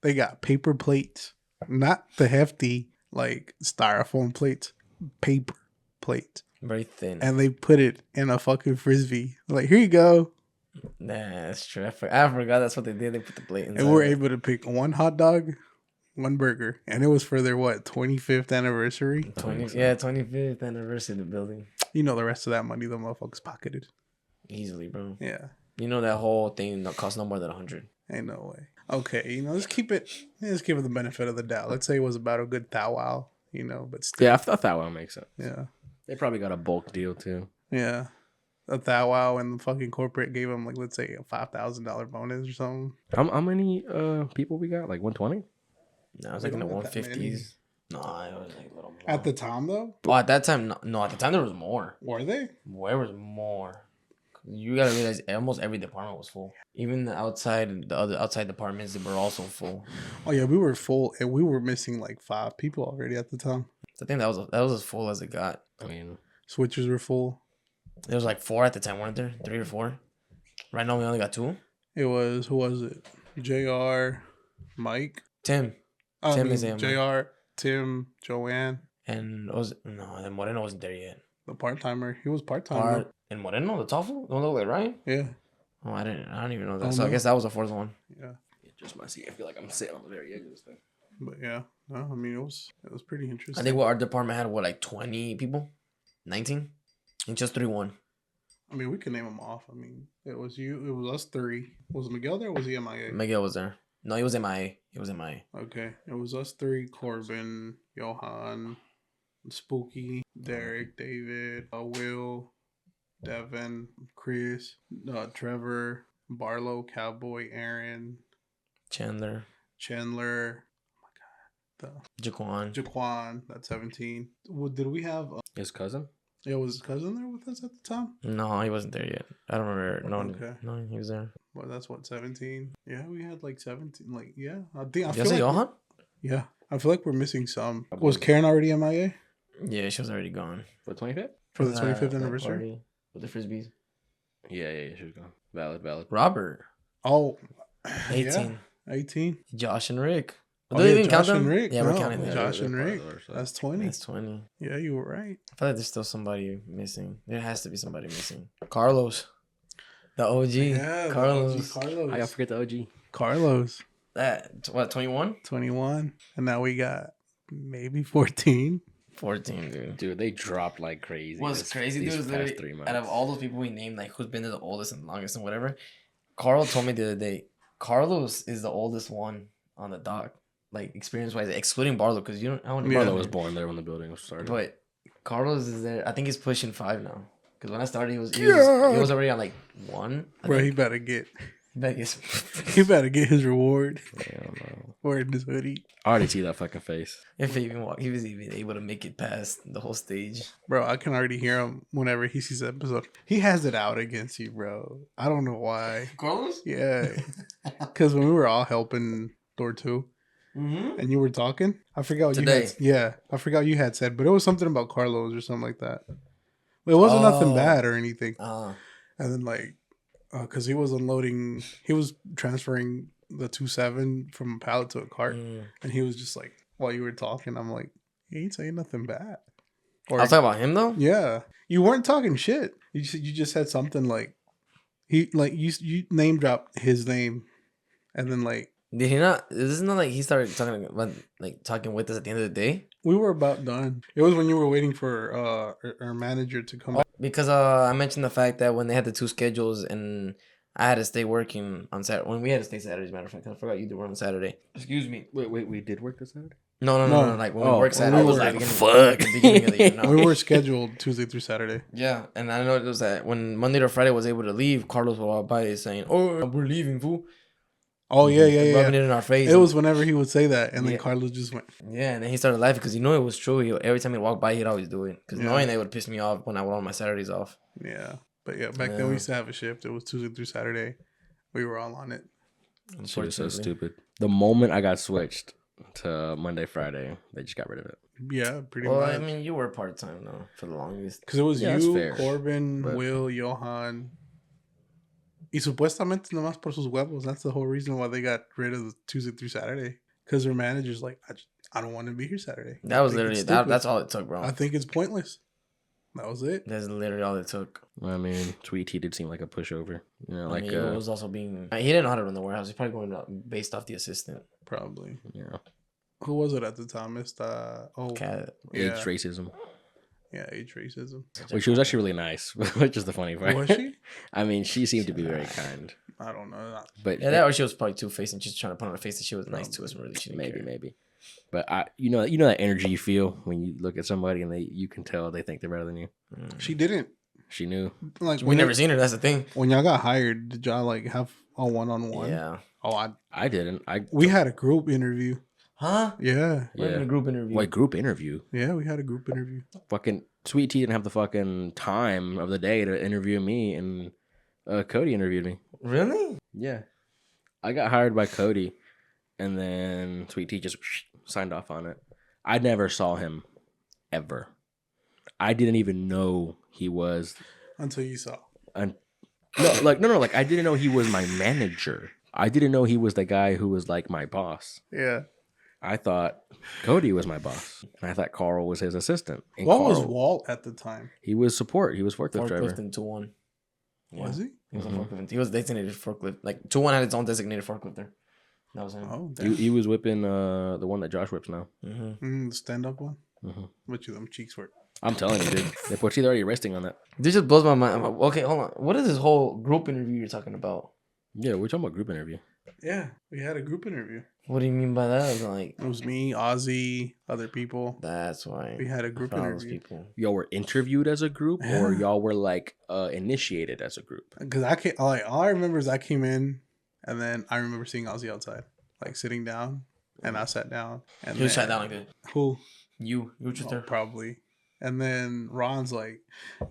They got paper plates, not the hefty, like, styrofoam plates, paper plates. Very thin. And they put it in a fucking frisbee. Like, here you go. Nah, that's true. I forgot that's what they did. They put the plate inside. And we were it. able to pick one hot dog, one burger. And it was for their, 25th anniversary? 25th anniversary of the building. You know the rest of that money the motherfuckers pocketed. Easily, bro. Yeah. You know that whole thing that cost no more than 100. Ain't no way. Okay, let's give it the benefit of the doubt. Let's say it was about a good thou wow, but still. Yeah, I thought that one makes sense. Yeah. They probably got a bulk deal too. Yeah. A thou wow, and the fucking corporate gave them, like, let's say a $5,000 bonus or something. How many people we got? Like 120? No, I was We like in the don't have that many. 150s. No, it was like a little more. At the time, though? Well, at that time, no. At the time, there was more. Were they? Where was more? You gotta realize almost every department was full. Even the other outside departments, they were also full. Oh, yeah, we were full, and we were missing, like, 5 people already at the time. So I think that was as full as it got. I mean, Switchers were full. There was like 4 at the time, weren't there? 3 or 4. Right now, we only got 2. It was, who was it? JR, Mike. Tim Tim is in, JR, Tim, Joanne, and and Moreno wasn't there yet. the part-timer. He was part-time. And Moreno, the tall fool, don't look like Ryan. Yeah. Oh, I don't even know that. Oh, So I no. guess that was the 4th one. Yeah. just my seat. I feel like I'm sitting on the very edge of this thing. But yeah, no, I mean, it was pretty interesting. I think our department had like 20 people, 19, and just 3 won. I mean, we can name them off. I mean, it was you. It was us 3. Was Miguel there? Or was he MIA? Miguel was there. No, he was MIA. He was MIA. Okay, it was us 3: Corbin, Johan, Spooky, Derek, David, Will, Devin, Chris, Trevor, Barlow, Cowboy, Aaron, Chandler, Chandler. Oh my God, Jaquan. That's 17. Did we have? His cousin? Yeah, was his cousin there with us at the time? No, he wasn't there yet. I don't remember. No, Okay. no, he was there. Well, that's what 17. Yeah, we had like 17. Like, yeah, I think I You feel say like Johan? yeah, I feel like we're missing some. Was Karen already MIA Yeah, she was already gone. For 25th? for the 25th That anniversary? party with the frisbees. Yeah, she was gone. Valid. Robert, Oh, 18. yeah, 18. Josh and Rick. Oh, Do they yeah, even count Josh and them? Rick. Yeah, we're No, counting them. Josh they're and part of Rick. ours, so. That's 20. That's 20. Yeah, you were right. I feel like there's still somebody missing. There has to be somebody missing. Carlos, the OG. Yeah, Carlos. Carlos. I gotta forget the OG. Carlos, That what 21? 21, and now we got maybe 14. 14, dude. Dude, they dropped like crazy. What's crazy, dude, these is past literally 3 months. out of all those people we named, like who's been there the oldest and longest and whatever. Carl told me the other day, Carlos is the oldest one on the dock, like experience wise, excluding Barlow, because you don't. I don't Yeah. Barlow was born there when the building was started. But Carlos is there. I think he's pushing 5 now. Because when I started, he was already on like 1. I Bro, think. he better get. He better get his reward. I don't know. Wearing his hoodie. I already see that fucking face. If he even walked, he was even able to make it past the whole stage. Bro, I can already hear him whenever he sees the episode. He has it out against you, bro. I don't know why. Carlos? Yeah. Because when we were all helping Door 2 and you were talking, I forgot what Today. you had. Yeah, I forgot what you had said, but it was something about Carlos or something like that. It wasn't nothing bad or anything. And then, like, because he was unloading, he was transferring the 2.7 from a pallet to a cart. And he was just like, while you were talking, I'm like, he ain't saying nothing bad. Or, I was talking about him though. yeah, you weren't talking shit. You just said something like you name dropped his name, and then like Did he not? This is not like he started talking about like talking with us at the end of the day. we were about done. It was when you were waiting for our manager to come back. Because I mentioned the fact that when they had the two schedules and I had to stay working on Saturday. When we had to stay Saturday, as a matter of fact, I forgot you did work on Saturday. Excuse me. Wait, we did work this Saturday? No. Like when we worked when Saturday, we it was were- like the fuck. beginning of the year. No. We were scheduled Tuesday through Saturday. Yeah, and I know it was that when Monday to Friday was able to leave, Carlos would walk by saying, "Oh, we're leaving, fool." Oh yeah. Rubbing it in our face. It was whenever he would say that, and then Yeah. Carlos just went. Yeah, and then he started laughing because it was true. Every time he'd walk by, he'd always do it. Because Yeah. knowing that would piss me off when I would on my Saturdays off. Yeah, but yeah, back then we used to have a shift. It was Tuesday through Saturday. We were all on it. Shit is so Unfortunately. stupid. The moment I got switched to Monday, Friday, they just got rid of it. Yeah, pretty Well, much. I mean, you were part time though for the longest. Because it was Yeah, that's you, fair, Corbin, but- Will, Johan. Y supuestamente nomás por sus huevos. That's the whole reason why they got rid of the Tuesday through Saturday. Because their manager's like, I don't want to be here Saturday. That was I think literally it's stupid. that's all it took, bro. I think it's pointless. That was it. That's literally all it took. I mean, Sweet Tea did seem like a pushover. You know, I like mean, it was also being. He didn't know how to run the warehouse. He's probably going based off the assistant. Probably. yeah, Who was it at the time? Mr. Cat. age Yeah. racism. Yeah, age racism. Which she was actually really nice, which is the funny part. Was she? I mean, she seemed to be very kind, I don't know. but Yeah, that or she was probably two-faced and just trying to put on her face that she was nice to us and really she didn't care. maybe. But you know that energy you feel when you look at somebody and you can tell they think they're better than you. She didn't. She knew. Like We never seen her. That's the thing. When y'all got hired, did y'all like have a one-on-one? Yeah. Oh, I didn't. we had a group interview. Huh? Yeah. We're in a group interview. Like group interview. Yeah, we had a group interview. Fucking Sweet Tea didn't have the fucking time of the day to interview me, and Cody interviewed me. Really? Yeah, I got hired by Cody, and then Sweet Tea just signed off on it. I never saw him ever. I didn't even know he was. Until you saw. No, like I didn't know he was my manager. I didn't know he was the guy who was like my boss. Yeah. I thought Cody was my boss, and I thought Carl was his assistant. And What was Carl- Walt at the time? He was support. He was forklift driver. Forklift and 2-1. Yeah. Was he? He was a forklift. He was designated forklift. Like 2-1 had its own designated forklifter. That was him. Oh, He, damn. he was whipping the one that Josh whips now. The stand-up one? Mhm. What you them cheeks were. I'm telling you, dude. The Portillo already resting on that. This just blows my mind. I'm like, okay, hold on. What is this whole group interview you're talking about? Yeah, we're talking about group interview. Yeah, we had a group interview. What do you mean by that? I'm like, It was me, Ozzy, other people. that's why. We had a group I found those interview. people. Y'all were interviewed as a group, or Yeah. y'all were like initiated as a group. Because I came, like, all I remember is I came in, and then I remember seeing Ozzy outside, like sitting down, and I sat down. And Who then, sat down like that? Who? You were just Oh, there. probably. And then Ron's like,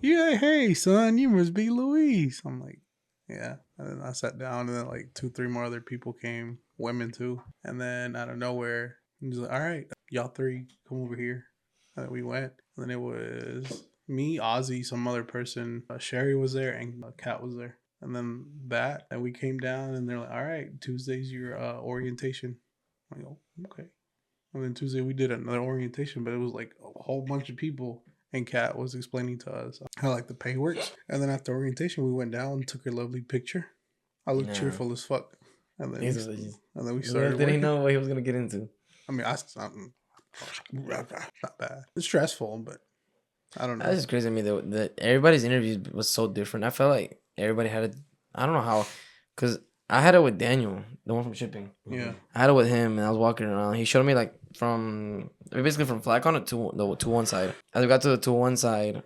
"Yeah, hey son, you must be Luis." I'm like, "Yeah." And then I sat down, and then like 2-3 more other people came, women too. And then out of nowhere, he's like, "All right, y'all three come over here." And then we went. And then it was me, Ozzy, some other person. Sherry was there, and Kat was there. And then and we came down, and they're like, "All right, Tuesday's your orientation." I'm like, "Oh, okay." And then Tuesday we did another orientation, but it was like a whole bunch of people. And Kat was explaining to us how like the pay works. And then after orientation, we went down, took a lovely picture. I looked Yeah. cheerful as fuck. And then, He's- we started. Did he working. know what he was gonna get into? I mean, not bad. It's stressful, but I don't know. That's just crazy to me that everybody's interviews was so different. I felt like everybody had it. I don't know how, because I had it with Daniel, the one from shipping. Yeah. I had it with him, and I was walking around. He showed me like basically from Flacon to the 2-1 side. As we got to the 2-1 side,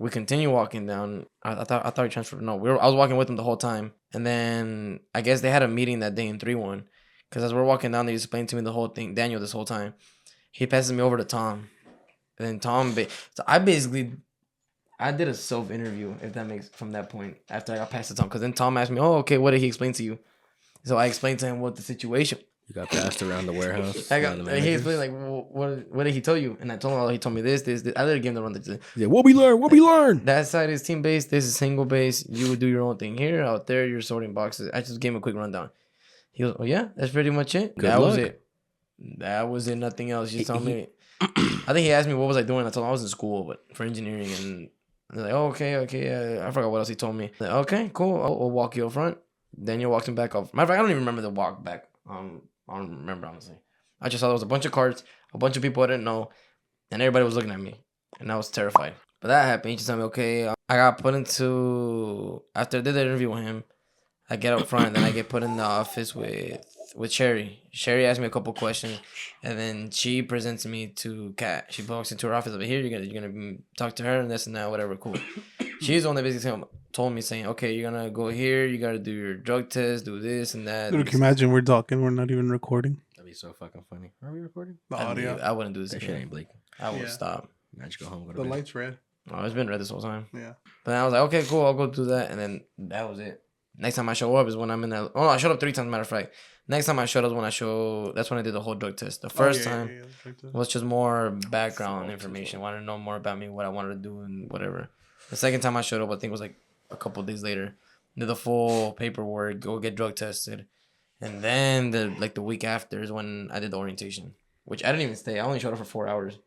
We continue walking down. I thought he transferred. No, I was walking with him the whole time. And then I guess they had a meeting that day in 3-1. Because as we're walking down, they explained to me the whole thing. Daniel, this whole time, he passes me over to Tom. And then Tom, so I did a self-interview, if that makes, from that point, after I got passed to Tom. Because then Tom asked me, oh, okay, what did he explain to you? So I explained to him what the situation. You got passed around the warehouse. He explained, like, what did he tell you? And I told him, oh, he told me this. I literally gave him the run. Yeah, what we learn. That side is team-based. This is single-based. You would do your own thing here. Out there, you're sorting boxes. I just gave him a quick rundown. He was, oh, yeah, that's pretty much it. Good luck. Was it. That was it. Nothing else. You told me. I think he asked me what was I doing. I told him I was in school, but for engineering. And they're like, oh, okay. I forgot what else he told me. Like, okay, cool. I'll walk you up front. Then you walked him back off. Matter of fact, I don't even remember the walk back. I don't remember, honestly. I just saw there was a bunch of carts, a bunch of people I didn't know, and everybody was looking at me. And I was terrified. But that happened. He just told me, okay, I got put into... After I did the interview with him, I get up front, and then I get put in the office with Sherry. Sherry asked me a couple questions, and then she presents me to Kat. She walks into her office over here. You're gonna talk to her and this and that, whatever. Cool. She's the one that basically told me, saying, okay, you're gonna go here. You gotta do your drug test, do this and that. Dude, can you imagine we're talking, we're not even recording? That'd be so fucking funny. Are we recording? The audio. I wouldn't do this. That shit ain't bleak. I would stop. Now just go home. Go to The bed. light's red. Oh, it's been red this whole time. Yeah. But then I was like, okay, cool. I'll go do that, and then that was it. Next time I show up is when I'm in that. Oh no, I showed up 3 times. Matter of fact, next time I showed up that's when I did the whole drug test. The first time was just more background information. Wanted to know more about me, what I wanted to do, and whatever. The second time I showed up, I think was like a couple days later. Did the full paperwork, go get drug tested, and then the week after is when I did the orientation, which I didn't even stay. I only showed up for 4 hours.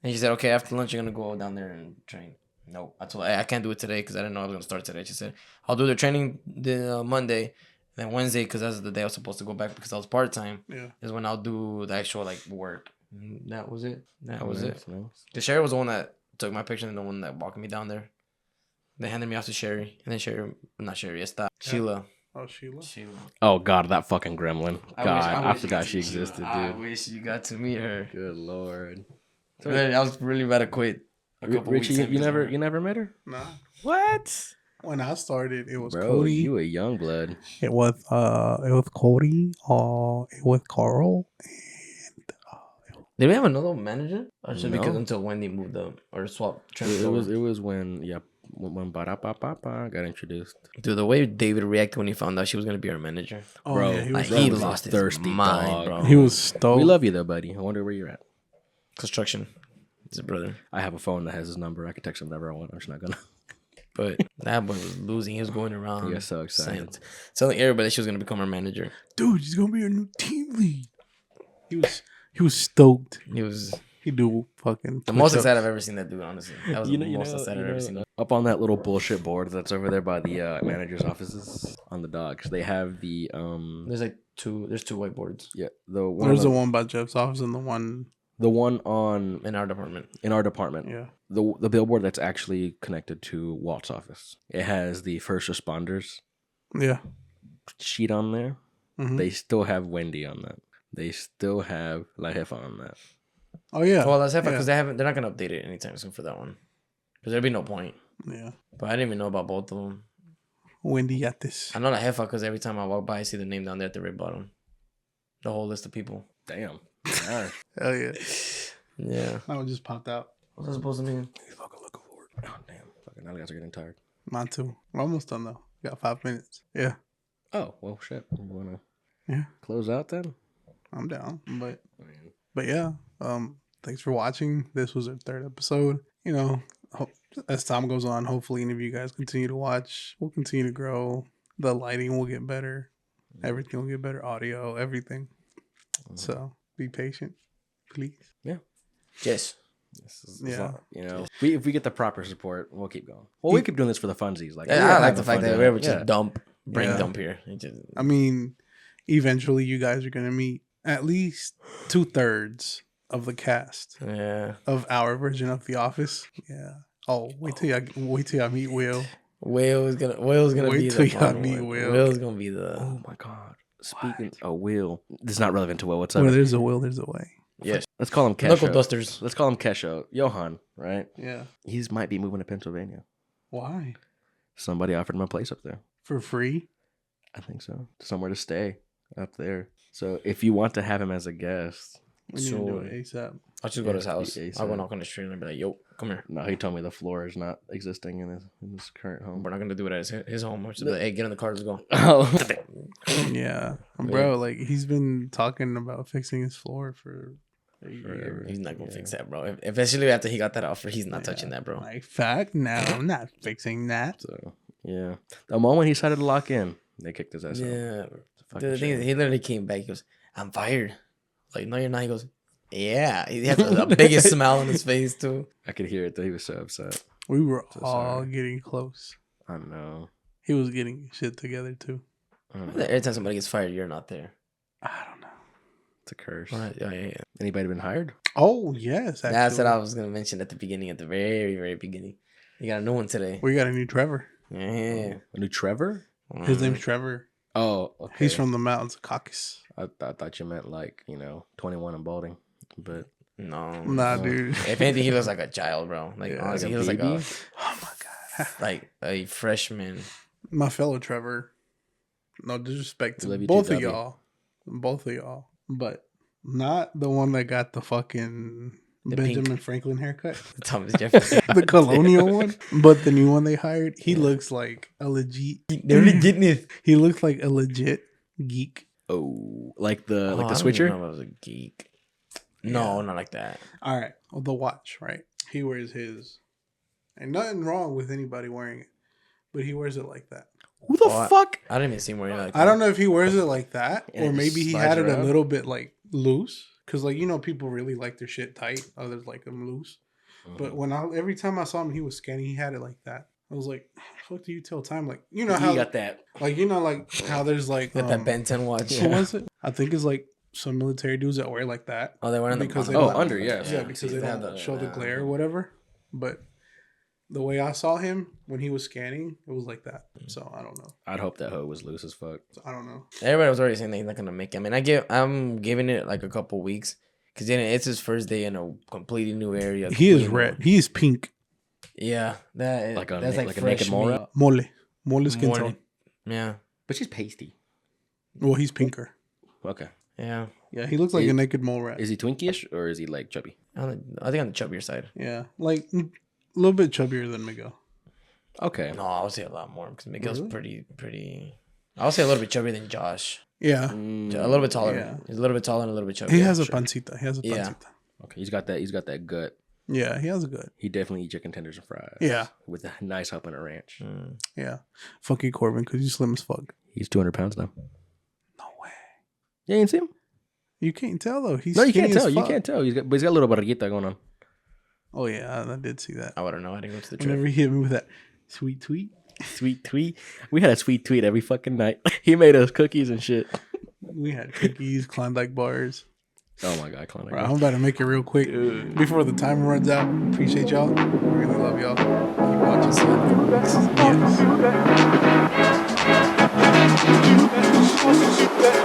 And she said, okay, after lunch you're gonna go down there and train. Nope. I told her I can't do it today because I didn't know I was gonna start today. She said I'll do the training the Monday, and then Wednesday, because that's the day I was supposed to go back because I was part time. Yeah. Is when I'll do the actual work. And that was it. That was it. Nice. The Sherry was the one that took my picture and the one that walked me down there. They handed me off to Sherry, and then Sheila. Oh, Sheila. Oh god, that fucking gremlin. I God, I wish forgot she existed, dude. I wish you got to meet her. Good lord. I was really about to quit. Richie, you never met her? Nah. What? When I started, it was Bro, Cody. you a young blood. It was Cody. It was Carl. Did we have another manager? Or should No. because until Wendy moved up or swapped? It was when Ba-da-ba-ba-ba got introduced. Dude, the way David reacted when he found out she was gonna be our manager, Oh, Bro, yeah, he was, he was a lost his thirsty mind, dog. bro. he was stoked. We love you though, buddy. I wonder where you're at. Construction. It's a brother, I have a phone that has his number. I can text him whenever I want. I'm just not gonna. but that boy was losing. He was going around. He got so excited. telling everybody she was gonna become our manager. Dude, he's gonna be our new team lead. He was stoked. He was He do fucking the most push-ups. excited I've ever seen that dude. Honestly, that was the most excited I've ever seen. Up on that little bullshit board that's over there by the manager's offices on the docks, they have the There's There's two whiteboards the one There's the one by Jeff's office and the one on in our department. Yeah. yeah. The billboard that's actually connected to Walt's office. It has the first responders Yeah. sheet on there. Mhm. They still have Wendy on that. They still have La Jefa on that. Oh yeah. Well, that's because they're not gonna update it anytime soon for that one. Because there'd be no point. Yeah. But I didn't even know about both of them. Wendy got this. I know La Jefa because every time I walk by, I see the name down there at the very bottom. The whole list of people. Damn. Alright. Hell yeah. Yeah. That one just popped out. What's that supposed to mean? He's fucking looking forward. Oh damn. Fucking now the guys are getting tired. Mine too. We're almost done though. Got 5 minutes. Yeah. Oh, well shit. We wanna Yeah. close out then? I'm down. But yeah. Thanks for watching. This was our 3rd episode. You know, as time goes on, hopefully any of you guys continue to watch. We'll continue to grow. The lighting will get better. Everything will get better. Audio, everything. So be patient, please. Yes. Yeah. You know, if we get the proper support, we'll keep going. Well, we keep doing this for the funsies. Like, I like the fact that we ever just yeah. dump Yeah. here. It just, I mean, eventually you guys are gonna meet at least 2/3 of the cast yeah. of our version of The Office. Yeah. Oh, wait till y'all meet Will. Will's gonna Wait be till the y'all fun meet one. Will. Will's gonna be the Oh my god. Speaking of Will, this is not relevant to Will. What's up? Where there's a will, there's a way. Yes. Let's call him Knuckle Kesho. dusters. Let's call him Kesho. Johan, right? Yeah. He's might be moving to Pennsylvania. Why? Somebody offered him a place up there. For free? I think so. Somewhere to stay up there. So if you want to have him as a guest, We need to do it ASAP. I'll just go to his Yeah, house. ASAP. I'll go knock on the street and be like, yo, come here. no, he told me the floor is not existing in his current home. We're not going to do it at his home. We're just like, hey, get in the car. Let's go. Oh, Yeah. Bro, like, he's been talking about fixing his floor for a year. He's not going to fix that, bro. Especially after he got that offer, he's not touching that, bro. Like, fact? No, I'm not fixing that. so yeah. The moment he decided to lock in, they kicked his ass out. Yeah. Fucking The thing shame. is, he literally came back. He goes, I'm fired. Like, no, you're not. He goes, yeah. He has the biggest smile on his face, too. I could hear it that he was so upset. We were So all sorry. getting close. I know. He was getting shit together, too. I don't know. Every time somebody gets fired, you're not there. I don't know. It's a curse. Right. Yeah. Anybody been hired? Oh, yes. Actually. That's what I was going to mention at the beginning, at the very, very beginning. You got a new one today. We got a new Trevor. Yeah. A new Trevor? His name's Trevor. Oh, okay. He's from the mountains of Caucasus. I thought you meant like 21 and balding, but No. Nah, no. dude. If anything, he looks like a child, bro. Like, Yeah, honestly, like he a looks like baby? Oh, my God. like a freshman. My fellow Trevor. No disrespect to Love you both too, of Javi. y'all. Both of y'all. But not the one that got the fucking The Benjamin pink. Franklin haircut. Thomas Jefferson. The colonial one. But the new one they hired, he looks like a legit. They're really getting it. He looks like a legit geek. oh, like the I don't even switcher. know if I was a geek. No, not like that. All right. Well, the watch, right? He wears his. And nothing wrong with anybody wearing it. But he wears it like that. Who the Oh, fuck? I didn't even see him wearing it like that. I don't know if he wears it like that, And or it maybe he slides had it a around? little bit like loose. Because, like, you know, people really like their shit tight. Others like them loose. But when every time I saw him, he was scanning. He had it like that. I was like, "Fuck, do you tell time?" Like, you know You how, got that. like, you know, like how there's like Got that Ben 10 watch. What was it? I think it's like some military dudes that wear like that. Oh, they're wearing the Because they Oh, don't- under, yeah. Yeah, because they have don't show the glare or whatever. But the way I saw him when he was scanning, it was like that. So I don't know. I'd hope that hoe was loose as fuck. I don't know. Everybody was already saying that he's not gonna make it. I mean, I'm giving it like a couple weeks because then it's his first day in a completely new area. He is completely red. He is pink. Yeah, that's Like a like naked fresh mole meat. rat? Mole skin More- tone. Yeah, But she's pasty. Well, he's pinker. Okay. yeah. Yeah, he looks like Is- a naked mole rat. Is he Twinkie-ish or is he like chubby? I think on the chubbier side. Yeah, like a little bit chubbier than Miguel. Okay. No, I would say a lot more because Miguel's Really? pretty. I would say a little bit chubbier than Josh. Yeah, A little bit taller. Yeah. He's a little bit taller and a little bit chubbier. he has a sure. pancita. He has a Yeah. pancita. Okay. He's got that gut. Yeah, he has a good. He definitely eat chicken tenders and fries. Yeah. With a nice help and a ranch. Mm. Yeah, fuck you, Corbin, because you slim as fuck. He's 200 pounds now. No way. You ain't see him? You can't tell though. He's No, you skinny can't as tell. You fuck. can't tell. But he's got a little barriguita going on. Oh yeah, I did see that. I wouldn't know. I didn't go to the trip. Whenever he hit me with that sweet tweet, Sweet tweet. We had a sweet tweet every fucking night. He made us cookies and shit. we had cookies, Klondike bars. Oh my god, Connor. Bro, I'm about to make it real quick before the timer runs out. Appreciate y'all. Really love y'all. Keep watching. Yes.